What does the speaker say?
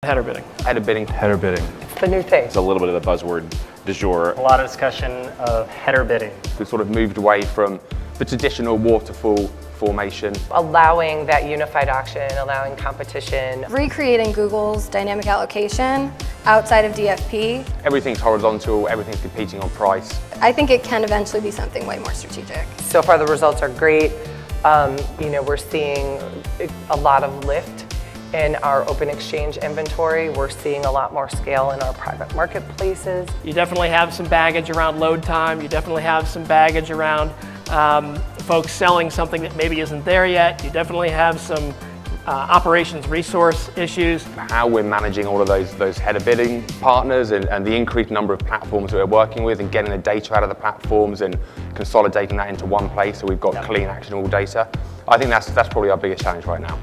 Header bidding. Header bidding. Header bidding. It's the new thing. It's a little bit of the buzzword du jour. A lot of discussion of header bidding. We've sort of moved away from the traditional waterfall formation. Allowing that unified auction, allowing competition. Recreating Google's dynamic allocation outside of DFP. Everything's horizontal, everything's competing on price. I think it can eventually be something way more strategic. So far the results are great. We're seeing a lot of lift in our open exchange inventory. We're seeing a lot more scale in our private marketplaces. You definitely have some baggage around load time. You definitely have some baggage around folks selling something that maybe isn't there yet. You definitely have some operations resource issues. How we're managing all of those header bidding partners and the increased number of platforms that we're working with and getting the data out of the platforms and consolidating that into one place so we've got clean, actionable data. I think that's probably our biggest challenge right now.